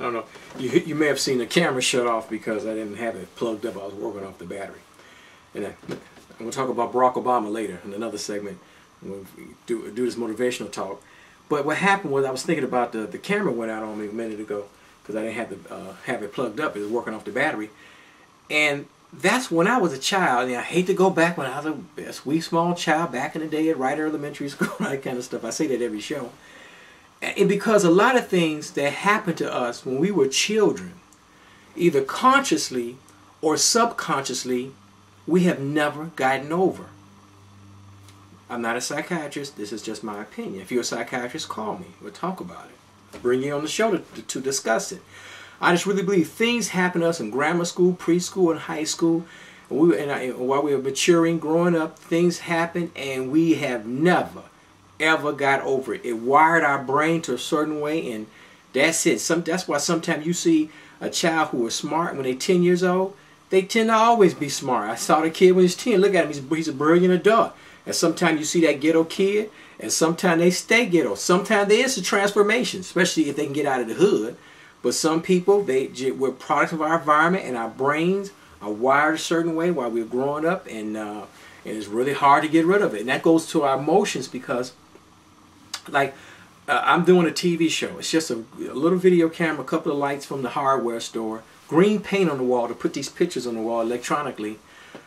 don't know. You may have seen the camera shut off because I didn't have it plugged up. I was working off the battery. And I'm going to talk about Barack Obama later in another segment. We'll do this motivational talk. But what happened was I was thinking about the camera went out on me a minute ago because I didn't have it plugged up. It was working off the battery. And that's when I was a child. And I hate to go back when I was a sweet small child back in the day at Ryder Elementary School, that kind of stuff. I say that every show. And because a lot of things that happened to us when we were children, either consciously or subconsciously, we have never gotten over. I'm not a psychiatrist. This is just my opinion. If you're a psychiatrist, call me. We'll talk about it. Bring you on the show to discuss it. I just really believe things happen to us in grammar school, preschool, and high school. While we were maturing, growing up, things happen, and we have never, ever got over it. It wired our brain to a certain way, and that's it. That's why sometimes you see a child who is smart when they're 10 years old. They tend to always be smart. I saw the kid when he's 10. Look at him. He's a brilliant adult. And sometimes you see that ghetto kid, and sometimes they stay ghetto. Sometimes there is a transformation, especially if they can get out of the hood. But some people, we're products of our environment, and our brains are wired a certain way while we're growing up, and it's really hard to get rid of it. And that goes to our emotions because, like, I'm doing a TV show. It's just a little video camera, a couple of lights from the hardware store, green paint on the wall to put these pictures on the wall electronically,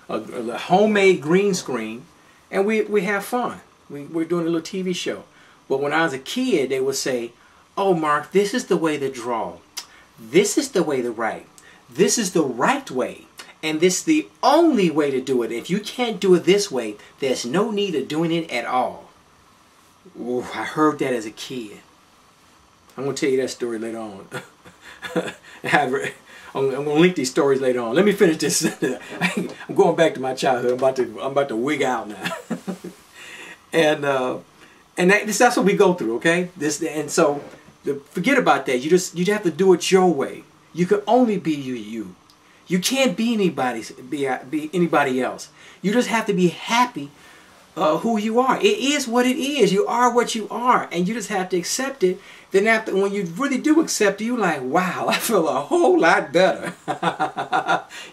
a homemade green screen, and we have fun. We're doing a little TV show. But when I was a kid, they would say, "Oh, Mark, this is the way to draw. This is the way to write. This is the right way. And this is the only way to do it. If you can't do it this way, there's no need of doing it at all." Ooh, I heard that as a kid. I'm going to tell you that story later on. I'm going to link these stories later on. Let me finish this. I'm going back to my childhood. I'm about to wig out now. and that's what we go through, okay? And so forget about that. You have to do it your way. You can only be you. You can't be anybody else. You just have to be happy who you are. It is what it is. You are what you are, and you just have to accept it. Then when you really do accept it, you're like, wow, I feel a whole lot better.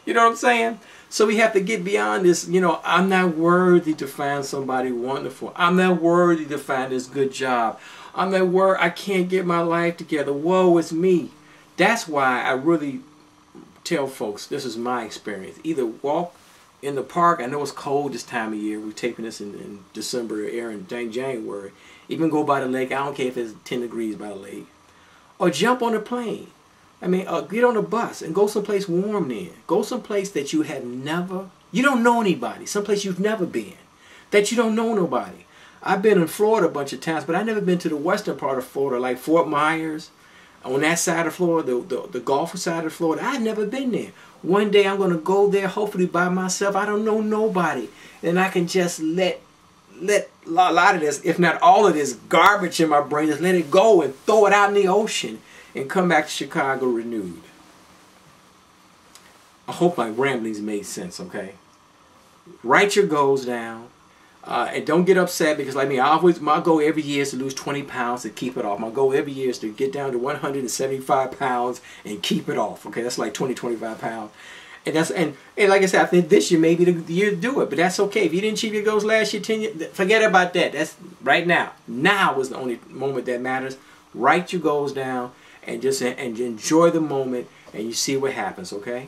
You know what I'm saying? So we have to get beyond this, I'm not worthy to find somebody wonderful. I'm not worthy to find this good job. I'm not worthy, I can't get my life together. Woe is me. That's why I really tell folks, this is my experience. Either walk in the park. I know it's cold this time of year. We're taping this in December or in January. Even go by the lake. I don't care if it's 10 degrees by the lake. Or jump on a plane. Get on a bus and go someplace warm then. Go someplace that you don't know anybody. Someplace you've never been. That you don't know nobody. I've been in Florida a bunch of times, but I've never been to the western part of Florida, like Fort Myers. On that side of Florida, the Gulf side of Florida. I've never been there. One day I'm going to go there, hopefully by myself. I don't know nobody. And I can just let a lot of this, if not all of this garbage in my brain, just let it go and throw it out in the ocean and come back to Chicago renewed. I hope my ramblings made sense, okay? Write your goals down. And don't get upset because, like me, my goal every year is to lose 20 pounds to keep it off. My goal every year is to get down to 175 pounds and keep it off. Okay, that's like 25 pounds. And like I said, I think this year may be the year to do it, but that's okay. If you didn't achieve your goals last year, 10 years, forget about that. That's right now. Now is the only moment that matters. Write your goals down and just enjoy the moment, and you see what happens. Okay?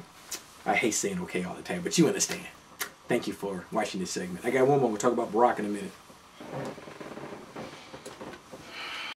I hate saying okay all the time, but you understand. Thank you for watching this segment. I got one more. We'll talk about Barack in a minute.